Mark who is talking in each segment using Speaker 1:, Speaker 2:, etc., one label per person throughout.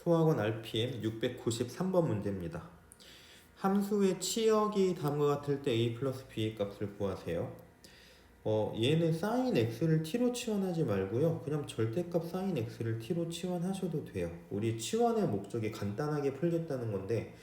Speaker 1: 수학원 RPM 693번 문제입니다. 함수의 치역이 다음과 같을 때 a 플러스 b의 값을 구하세요. 얘는 sin x를 t로 치환하지 말고요. 그냥 절대값 sin x를 t로 치환하셔도 돼요. 우리 치환의 목적이 간단하게 풀겠다는 건데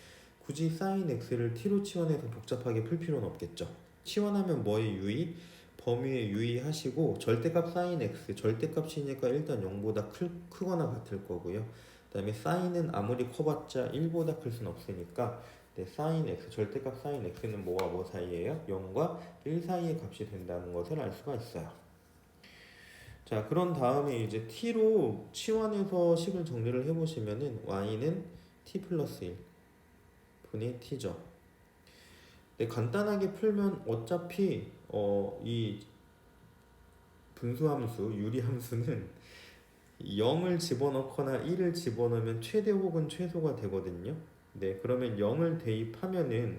Speaker 1: 굳이 sin x를 t로 치환해서 복잡하게 풀 필요는 없겠죠. 치환하면 뭐에 유의? 범위에 유의하시고 절대값 sin x, 절대값이니까 일단 0보다 크거나 같을 거고요. 그 다음에 sine은 아무리 커봤자 1보다 클 수는 없으니까 sin x, 절대값 sin x는 뭐와 뭐 사이에요? 0과 1 사이의 값이 된다는 것을 알 수가 있어요. 자, 그런 다음에 이제 t로 치환해서 식을 정리를 해보시면은 y는 t 플러스 1 분의 t죠. 간단하게 풀면 어차피 이 분수함수, 유리함수는 0을 집어넣거나 1을 집어넣으면 최대 혹은 최소가 되거든요. 네, 그러면 0을 대입하면은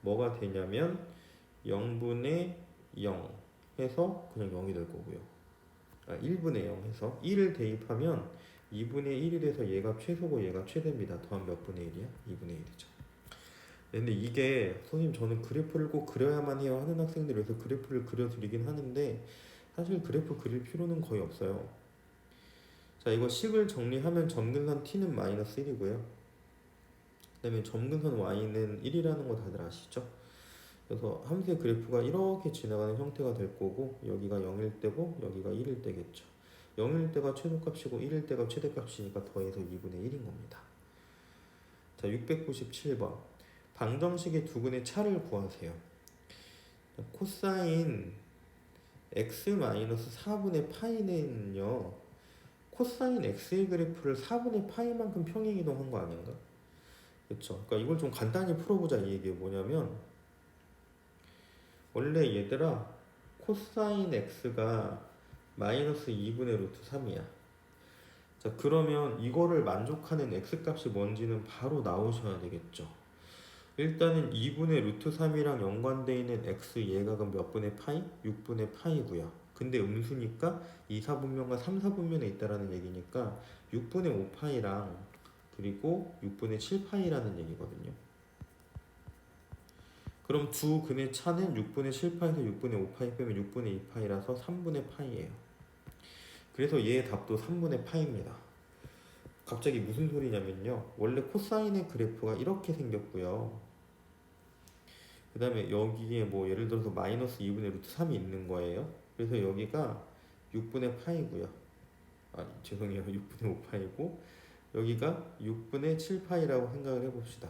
Speaker 1: 뭐가 되냐면 0분의 0 해서 그냥 0이 될 거고요. 1분의 0 해서 1을 대입하면 2분의 1이 돼서 얘가 최소고 얘가 최대입니다. 더하면 몇 분의 1이야? 2분의 1이죠. 근데 이게 선생님 저는 그래프를 꼭 그려야만 해요 하는 학생들을 위해서 그래프를 그려드리긴 하는데 사실 그래프 그릴 필요는 거의 없어요. 자, 이거 식을 정리하면 점근선 t는 마이너스 1이고요. 그 다음에 점근선 y는 1이라는 거 다들 아시죠? 그래서 함수의 그래프가 이렇게 지나가는 형태가 될 거고 여기가 0일 때고 여기가 1일 때겠죠. 0일 때가 최소값이고 1일 때가 최대값이니까 더해서 2분의 1인 겁니다. 자, 697번 방정식의 두근의 차를 구하세요. 코사인 x-4분의 파이는요 코사인 x의 그래프를 4분의 파이만큼 평행이동한 거 아닌가? 그쵸? 그러니까 이걸 좀 간단히 풀어보자 이 얘기가 뭐냐면 원래 얘들아 코사인 x가 마이너스 2분의 루트 3이야. 자, 그러면 이거를 만족하는 x값이 뭔지는 바로 나오셔야 되겠죠. 일단은 2분의 루트 3이랑 연관되어 있는 x 얘가 그럼 몇 분의 파이? 6분의 파이고요. 근데 음수니까 2, 4분면과 3, 4분면에 있다라는 얘기니까 6분의 5파이랑 그리고 6분의 7파이라는 얘기거든요. 그럼 두 근의 차는 6분의 7파에서 6분의 5파이 빼면 6분의 2파이라서 3분의 파이예요. 그래서 얘의 답도 3분의 파입니다. 갑자기 무슨 소리냐면요. 원래 코사인의 그래프가 이렇게 생겼고요. 그 다음에 여기에 뭐 예를 들어서 마이너스 2분의 루트 3이 있는 거예요. 그래서 여기가 6분의 파이고요. 죄송해요. 6분의 5파이고 여기가 6분의 7파이라고 생각을 해봅시다.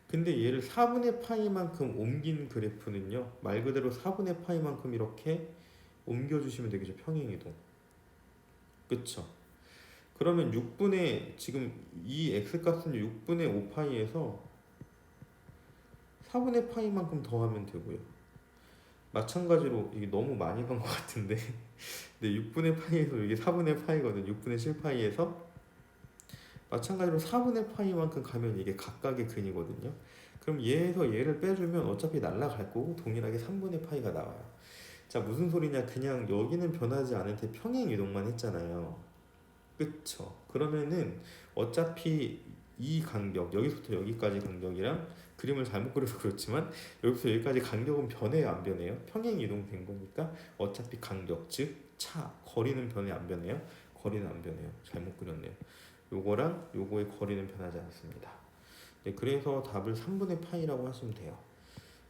Speaker 1: 근데 얘를 4분의 파이만큼 옮긴 그래프는요. 말 그대로 4분의 파이만큼 이렇게 옮겨주시면 되겠죠. 평행이동. 그쵸? 그러면 6분의 지금 이 x값은 6분의 5파이에서 4분의 파이만큼 더하면 되고요. 마찬가지로 이게 너무 많이 간 것 같은데 네, 6분의 파이에서 이게 4분의 파이거든. 6분의 7파이에서 마찬가지로 4분의 파이만큼 가면 이게 각각의 근이거든요. 그럼 얘에서 얘를 빼주면 어차피 날아갈 거고 동일하게 3분의 파이가 나와요. 자, 무슨 소리냐? 그냥 여기는 변하지 않을 때 평행 이동만 했잖아요. 그쵸? 그러면은 어차피 이 간격, 여기서부터 여기까지 간격이랑 그림을 잘못 그려서 그렇지만 여기서 여기까지 간격은 변해요, 안 변해요? 평행 이동된 거니까 어차피 간격, 즉 차, 거리는 변해, 안 변해요? 거리는 안 변해요. 잘못 그렸네요. 요거랑 요거의 거리는 변하지 않습니다. 네, 그래서 답을 3분의 파이라고 하시면 돼요.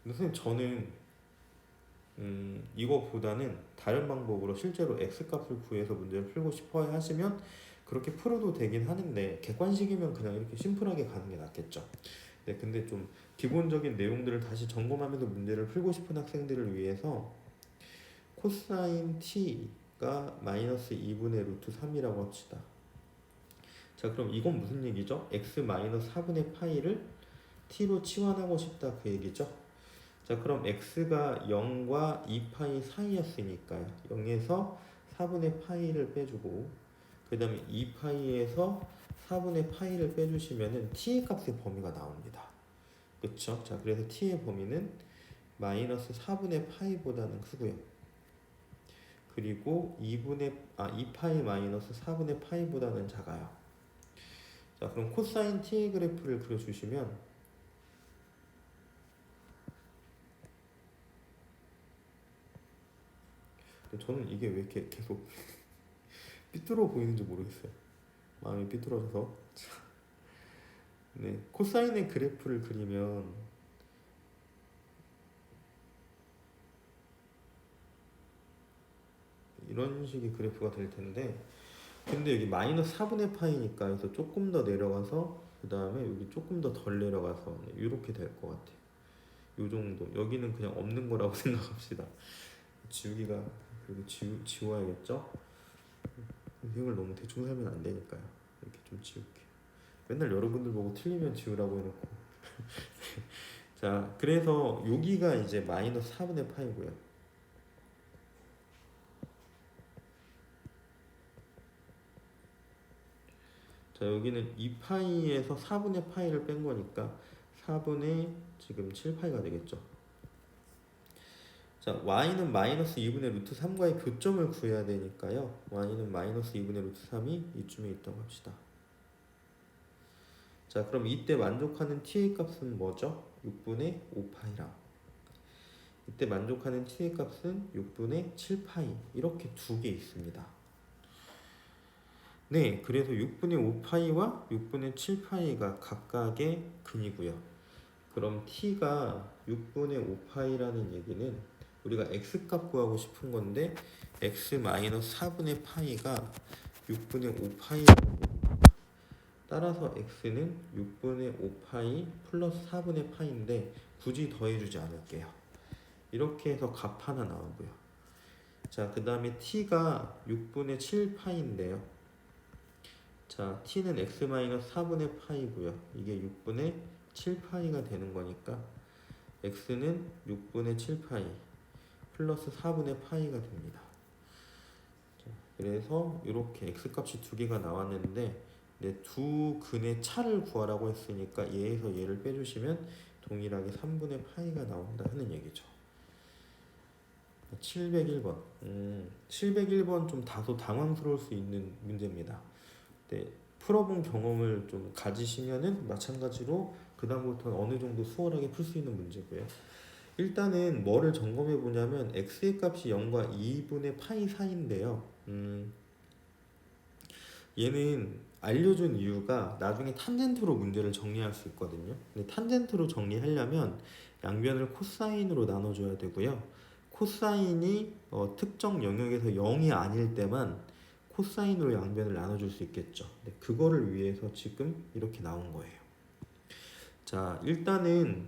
Speaker 1: 근데 선생님 저는 이거보다는 다른 방법으로 실제로 x값을 구해서 문제를 풀고 싶어 하시면 그렇게 풀어도 되긴 하는데 객관식이면 그냥 이렇게 심플하게 가는 게 낫겠죠. 네, 근데 좀 기본적인 내용들을 다시 점검하면서 문제를 풀고 싶은 학생들을 위해서 코사인 t가 마이너스 2분의 루트 3이라고 합시다. 자, 그럼 이건 무슨 얘기죠? x 마이너스 4분의 파이를 t로 치환하고 싶다 그 얘기죠. 자, 그럼 x가 0과 2파이 사이였으니까요. 0에서 4분의 파이를 빼주고 그 다음에 2파이에서 4분의 파이를 빼주시면은 t의 값의 범위가 나옵니다. 그쵸? 자, 그래서 t의 범위는 마이너스 4분의 파이보다는 크고요. 그리고 2파이 마이너스 4분의 파이보다는 작아요. 자, 그럼 코사인 t의 그래프를 그려주시면 저는 이게 왜 이렇게 계속 삐뚤어 보이는지 모르겠어요. 마음이 삐뚤어져서. 네, 코사인의 그래프를 그리면 이런 식의 그래프가 될 텐데, 근데 여기 마이너스 4분의 파이니까 그래서 조금 더 내려가서 그 다음에 여기 조금 더 덜 내려가서 이렇게 될 것 같아요. 요 정도. 여기는 그냥 없는 거라고 생각합시다. 지우기가 그리고 지워야겠죠? 이걸 너무 대충 살면 안 되니까요. 이렇게 좀 지울게요. 맨날 여러분들 보고 틀리면 지우라고 해놓고. 자, 그래서 여기가 이제 마이너스 4분의 파이고요. 자, 여기는 2파이에서 4분의 파이를 뺀 거니까 4분의 지금 7파이가 되겠죠. 자, y는 마이너스 2분의 루트 3과의 교점을 구해야 되니까요. y는 마이너스 2분의 루트 3이 이쯤에 있다고 합시다. 자, 그럼 이때 만족하는 t의 값은 뭐죠? 6분의 5파이랑 이때 만족하는 t의 값은 6분의 7파이 이렇게 두 개 있습니다. 네, 그래서 6분의 5파이와 6분의 7파이가 각각의 근이고요. 그럼 t가 6분의 5파이라는 얘기는 우리가 x값 구하고 싶은 건데 x-4분의 파이가 6분의 5파이라는 얘기입니다. 따라서 x는 6분의 5파이 플러스 4분의 파이인데 굳이 더해주지 않을게요. 이렇게 해서 값 하나 나오고요. 자, 그 다음에 t가 6분의 7파이인데요. 자, t는 x-4분의 파이고요. 이게 6분의 7파이가 되는 거니까 x는 6분의 7파이 플러스 4분의 파이가 됩니다. 자, 그래서 이렇게 x값이 두 개가 나왔는데 두 근의 차를 구하라고 했으니까 얘에서 얘를 빼주시면 동일하게 3분의 파이가 나온다 하는 얘기죠. 701번 701번 좀 다소 당황스러울 수 있는 문제입니다. 네, 풀어본 경험을 좀 가지시면은 마찬가지로 그 다음부터는 어느 정도 수월하게 풀 수 있는 문제고요. 일단은 뭐를 점검해 보냐면 x의 값이 0과 2분의 파이 사이인데요. 얘는 알려준 이유가 나중에 탄젠트로 문제를 정리할 수 있거든요. 근데 탄젠트로 정리하려면 양변을 코사인으로 나눠줘야 되고요. 코사인이 특정 영역에서 0이 아닐 때만 코사인으로 양변을 나눠줄 수 있겠죠. 근데 그거를 위해서 지금 이렇게 나온 거예요. 자, 일단은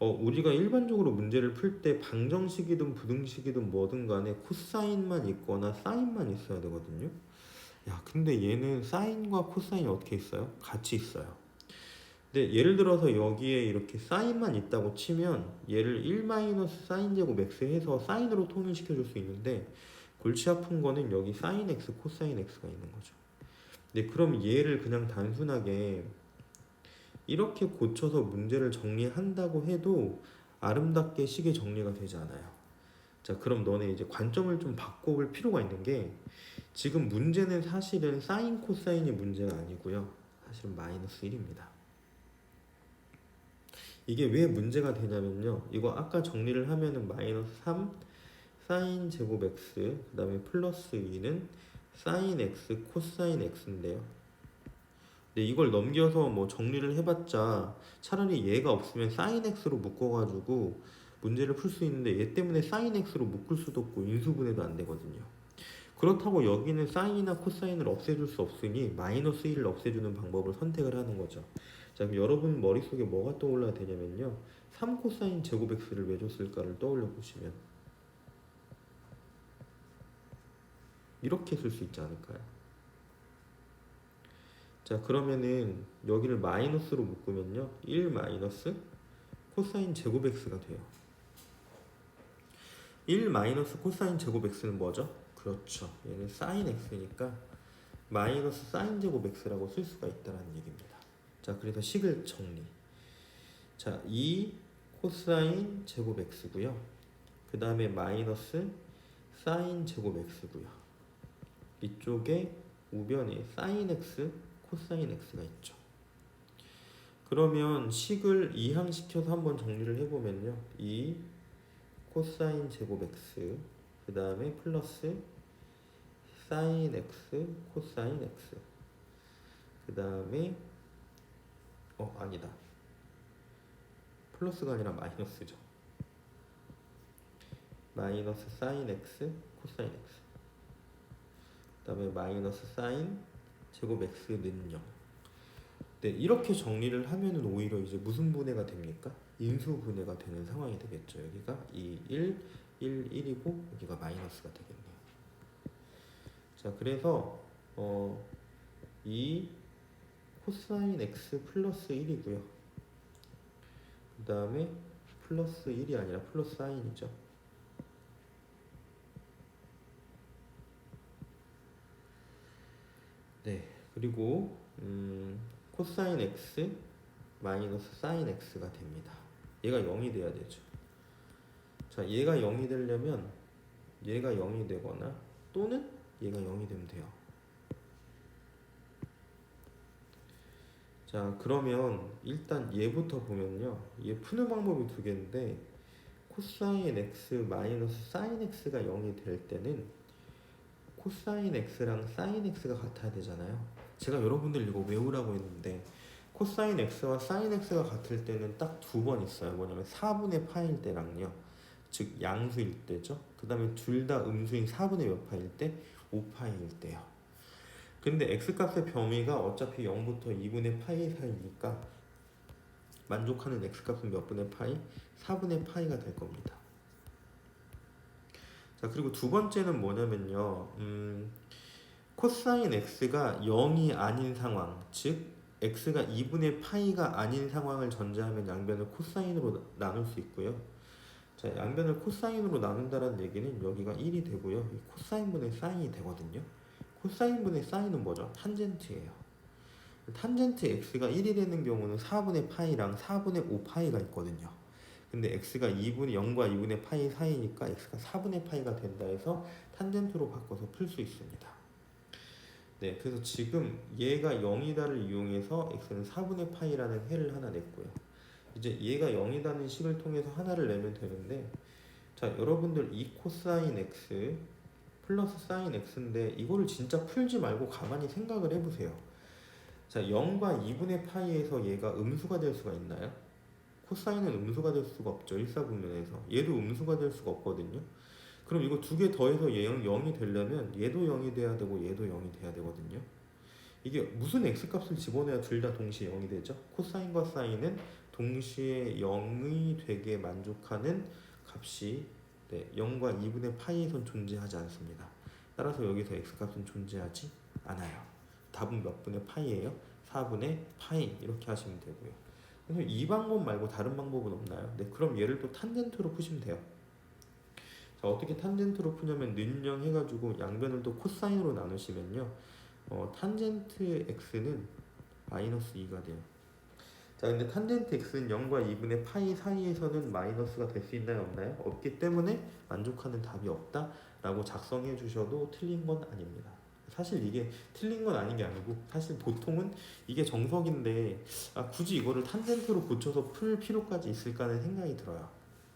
Speaker 1: 우리가 일반적으로 문제를 풀 때 방정식이든 부등식이든 뭐든 간에 코사인만 있거나 사인만 있어야 되거든요. 야, 근데 얘는 사인과 코사인이 어떻게 있어요? 같이 있어요. 근데 예를 들어서 여기에 이렇게 사인만 있다고 치면 얘를 1-사인 제곱 x 해서 사인으로 통일시켜 줄 수 있는데 골치 아픈 거는 여기 사인 x, 코사인 x가 있는 거죠. 근데 그럼 얘를 그냥 단순하게 이렇게 고쳐서 문제를 정리한다고 해도 아름답게 식이 정리가 되지 않아요. 자, 그럼 너네 이제 관점을 좀 바꿔볼 필요가 있는 게 지금 문제는 사실은 사인 코사인이 문제가 아니고요. 사실은 마이너스 1입니다. 이게 왜 문제가 되냐면요. 이거 아까 정리를 하면은 마이너스 3 사인 제곱 x 그 다음에 플러스 2는 사인 x 코사인 x인데요. 근데 이걸 넘겨서 뭐 정리를 해봤자 차라리 얘가 없으면 사인 x로 묶어가지고 문제를 풀 수 있는데 얘 때문에 사인 x로 묶을 수도 없고 인수분해도 안 되거든요. 그렇다고 여기는 사인이나 코사인을 없애줄 수 없으니 마이너스 1을 없애주는 방법을 선택을 하는 거죠. 자, 그럼 여러분 머릿속에 뭐가 떠올라야 되냐면요. 3코사인 제곱 x를 왜 줬을까를 떠올려 보시면 이렇게 쓸 수 있지 않을까요? 자, 그러면은 여기를 마이너스로 묶으면요. 1 마이너스 코사인 제곱 x가 돼요. 1 마이너스 코사인 제곱 x는 뭐죠? 그렇죠. 얘는 사인 x니까 마이너스 사인 제곱 x라고 쓸 수가 있다는 얘기입니다. 자, 그래서 식을 정리. 자, 2 코사인 제곱 x고요. 그 다음에 마이너스 사인 제곱 x고요. 이쪽에 우변에 사인 x, 코사인 x가 있죠. 그러면 식을 이항시켜서 한번 정리를 해보면요. 2 코사인 제곱 x 그 다음에 플러스 사인 x 코사인 x 그 다음에 아니다. 플러스가 아니라 마이너스죠. 마이너스 사인 x 코사인 x 그 다음에 마이너스 사인 제곱 x는 0. 네, 이렇게 정리를 하면은 오히려 이제 무슨 분해가 됩니까? 인수 분해가 되는 상황이 되겠죠. 여기가 2, 1, 1, 1이고 여기가 마이너스가 되겠네요. 자, 그래서 2 코사인 x 플러스 1이고요. 그 다음에 플러스 1이 아니라 플러스 사인이죠. 네, 그리고 코사인 x 마이너스 사인 x가 됩니다. 얘가 0이 돼야 되죠. 자, 얘가 0이 되려면 얘가 0이 되거나 또는 얘가 0이 되면 돼요. 자, 그러면 일단 얘부터 보면요. 얘 푸는 방법이 두 개인데 코사인 x 마이너스 사인 x가 0이 될 때는 코사인 x랑 사인 x가 같아야 되잖아요. 제가 여러분들 이거 외우라고 했는데 코사인 x와 사인 x가 같을 때는 딱 두 번 있어요. 뭐냐면 4분의 파일 때랑요. 즉 양수일 때죠. 그 다음에 둘 다 음수인 4분의 몇 파일 때? 5파일 때요. 근데 x값의 범위가 어차피 0부터 2분의 파이 사이니까 만족하는 x값은 몇 분의 파이? 4분의 파이가 될 겁니다. 자, 그리고 두 번째는 뭐냐면요. 코사인 x가 0이 아닌 상황, 즉 x가 2분의 파이가 아닌 상황을 전제하면 양변을 코사인으로 나눌 수 있고요. 자, 양변을 코사인으로 나눈다는 얘기는 여기가 1이 되고요. 코사인분의 사인이 되거든요. 코사인분의 사인은 뭐죠? 탄젠트예요. 탄젠트 x가 1이 되는 경우는 4분의 파이랑 4분의 5파이가 있거든요. 근데 x가 0과 2분의 파이 사이니까 x가 4분의 파이가 된다 해서 탄젠트로 바꿔서 풀 수 있습니다. 네, 그래서 지금 얘가 0이다를 이용해서 x는 4분의 파이라는 해를 하나 냈고요. 이제 얘가 0이라는 식을 통해서 하나를 내면 되는데, 자, 여러분들 이 코사인 x 플러스 사인 x인데 이거를 진짜 풀지 말고 가만히 생각을 해보세요. 자, 0과 2분의 파이에서 얘가 음수가 될 수가 있나요? 코사인은 음수가 될 수가 없죠. 일사분면에서. 얘도 음수가 될 수가 없거든요. 그럼 이거 두 개 더해서 얘 0이 되려면 얘도 0이 돼야 되고 얘도 0이 돼야 되거든요. 이게 무슨 x값을 집어내야 둘 다 동시에 0이 되죠? 코사인과 사인은 동시에 0이 되게 만족하는 값이 0과 2분의 파이에선 존재하지 않습니다. 따라서 여기서 x값은 존재하지 않아요. 답은 몇 분의 파이예요? 4분의 파이 이렇게 하시면 되고요. 그래서 이 방법 말고 다른 방법은 없나요? 네, 그럼 얘를 또 탄젠트로 푸시면 돼요. 자, 어떻게 탄젠트로 푸냐면 는영 해가지고 양변을 또 코사인으로 나누시면요. 탄젠트 x는 마이너스 2가 돼요. 자, 근데 탄젠트 x는 0과 2분의 파이 사이에서는 마이너스가 될 수 있나요? 없나요? 없기 때문에 만족하는 답이 없다라고 작성해 주셔도 틀린 건 아닙니다. 사실 이게 틀린 건 아닌 게 아니고 사실 보통은 이게 정석인데 굳이 이거를 탄젠트로 고쳐서 풀 필요까지 있을까 하는 생각이 들어요.